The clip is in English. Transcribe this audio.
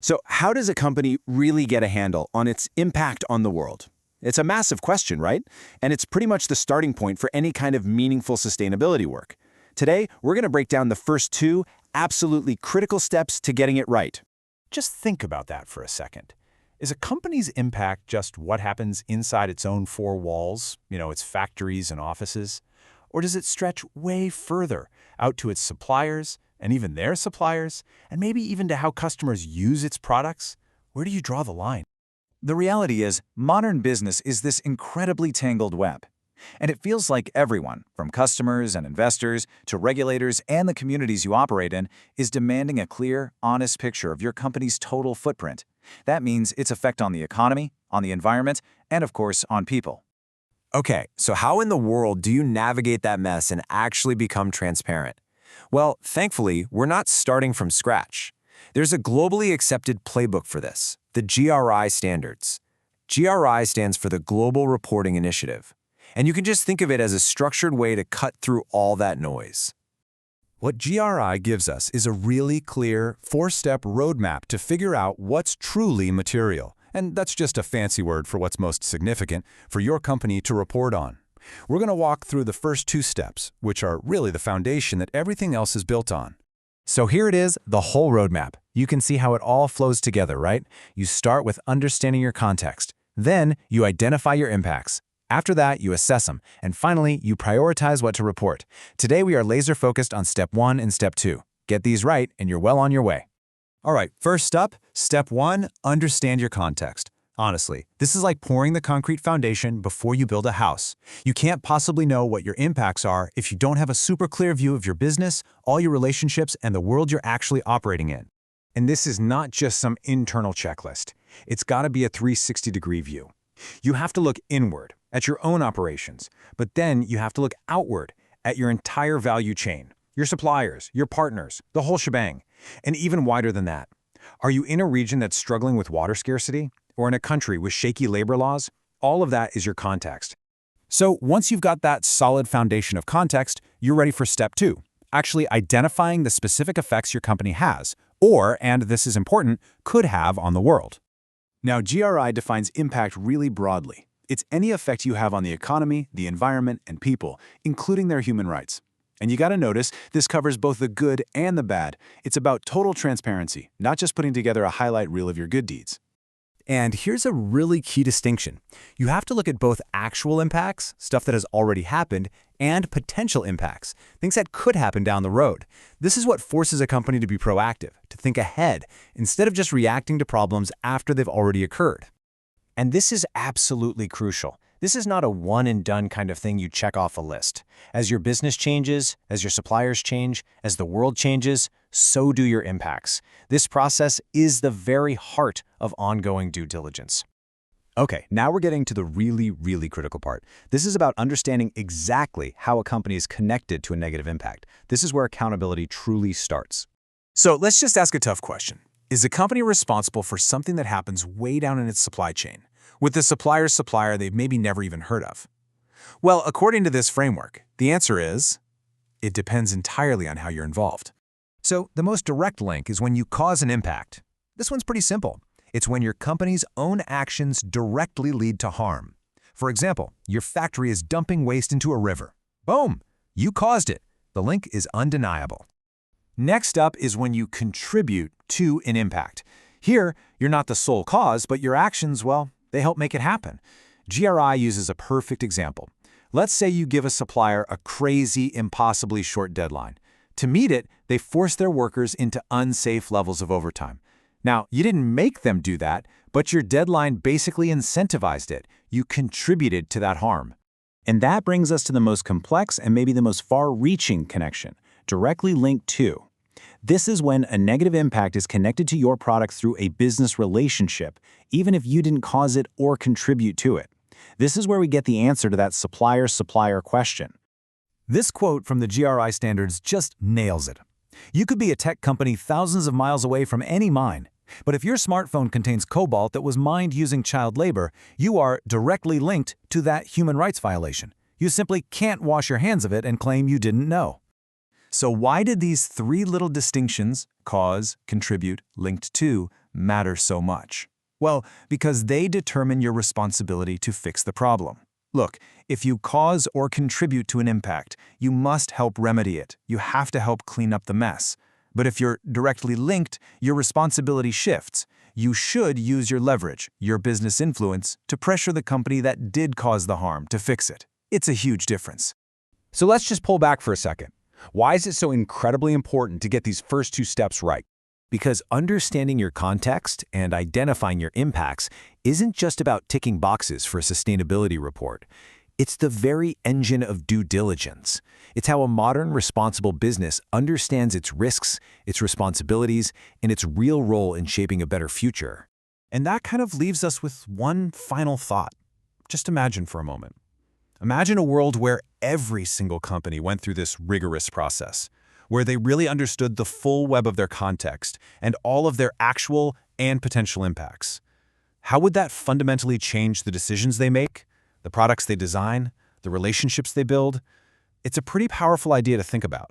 So how does a company really get a handle on its impact on the world? It's a massive question, right? And it's pretty much the starting point for any kind of meaningful sustainability work. Today, we're going to break down the first two absolutely critical steps to getting it right. Just think about that for a second. Is a company's impact just what happens inside its own four walls, its factories and offices? Or does it stretch way further, out to its suppliers, and even their suppliers, and maybe even to how customers use its products? Where do you draw the line? The reality is, modern business is this incredibly tangled web. And it feels like everyone, from customers and investors to regulators and the communities you operate in, is demanding a clear, honest picture of your company's total footprint. That means its effect on the economy, on the environment, and of course, on people. Okay, so how in the world do you navigate that mess and actually become transparent? Well, thankfully, we're not starting from scratch. There's a globally accepted playbook for this, the GRI standards. GRI stands for the Global Reporting Initiative. And you can just think of it as a structured way to cut through all that noise. What GRI gives us is a really clear, four-step roadmap to figure out what's truly material. And that's just a fancy word for what's most significant for your company to report on. We're going to walk through the first two steps, which are really the foundation that everything else is built on. So here it is, the whole roadmap. You can see how it all flows together, right? You start with understanding your context. Then you identify your impacts. After that, you assess them. And finally, you prioritize what to report. Today, we are laser-focused on step 1 and step 2. Get these right, and you're well on your way. All right, first up, step 1, understand your context. Honestly, this is like pouring the concrete foundation before you build a house. You can't possibly know what your impacts are if you don't have a super clear view of your business, all your relationships, and the world you're actually operating in. And this is not just some internal checklist. It's got to be a 360-degree view. You have to look inward at your own operations, but then you have to look outward at your entire value chain, your suppliers, your partners, the whole shebang, and even wider than that. Are you in a region that's struggling with water scarcity, or in a country with shaky labor laws? All of that is your context. So once you've got that solid foundation of context, you're ready for step 2, actually identifying the specific effects your company has, or, and this is important, could have on the world. Now, GRI defines impact really broadly. It's any effect you have on the economy, the environment, and people, including their human rights. And you gotta notice, this covers both the good and the bad. It's about total transparency, not just putting together a highlight reel of your good deeds. And here's a really key distinction. You have to look at both actual impacts, stuff that has already happened, and potential impacts, things that could happen down the road. This is what forces a company to be proactive, to think ahead, instead of just reacting to problems after they've already occurred. And this is absolutely crucial. This is not a one-and-done kind of thing you check off a list. As your business changes, as your suppliers change, as the world changes, so do your impacts. This process is the very heart of ongoing due diligence. Okay, now we're getting to the really, really critical part. This is about understanding exactly how a company is connected to a negative impact. This is where accountability truly starts. So let's just ask a tough question. Is a company responsible for something that happens way down in its supply chain, with the supplier's supplier they've maybe never even heard of? Well, according to this framework, the answer is, it depends entirely on how you're involved. So the most direct link is when you cause an impact. This one's pretty simple. It's when your company's own actions directly lead to harm. For example, your factory is dumping waste into a river. Boom! You caused it. The link is undeniable. Next up is when you contribute to an impact. Here, you're not the sole cause, but your actions, well, they help make it happen. GRI uses a perfect example. Let's say you give a supplier a crazy, impossibly short deadline. To meet it, they force their workers into unsafe levels of overtime. Now, you didn't make them do that, but your deadline basically incentivized it. You contributed to that harm. And that brings us to the most complex and maybe the most far-reaching connection, directly linked to. This is when a negative impact is connected to your product through a business relationship, even if you didn't cause it or contribute to it. This is where we get the answer to that supplier-supplier question. This quote from the GRI standards just nails it. You could be a tech company thousands of miles away from any mine, but if your smartphone contains cobalt that was mined using child labor, you are directly linked to that human rights violation. You simply can't wash your hands of it and claim you didn't know. So why did these three little distinctions, cause, contribute, linked to, matter so much? Well, because they determine your responsibility to fix the problem. Look, if you cause or contribute to an impact, you must help remedy it. You have to help clean up the mess. But if you're directly linked, your responsibility shifts. You should use your leverage, your business influence, to pressure the company that did cause the harm to fix it. It's a huge difference. So let's just pull back for a second. Why is it so incredibly important to get these first two steps right? Because understanding your context and identifying your impacts isn't just about ticking boxes for a sustainability report. It's the very engine of due diligence. It's how a modern, responsible business understands its risks, its responsibilities, and its real role in shaping a better future. And that kind of leaves us with one final thought. Just imagine for a moment. Imagine a world where every single company went through this rigorous process, where they really understood the full web of their context and all of their actual and potential impacts. How would that fundamentally change the decisions they make, the products they design, the relationships they build? It's a pretty powerful idea to think about.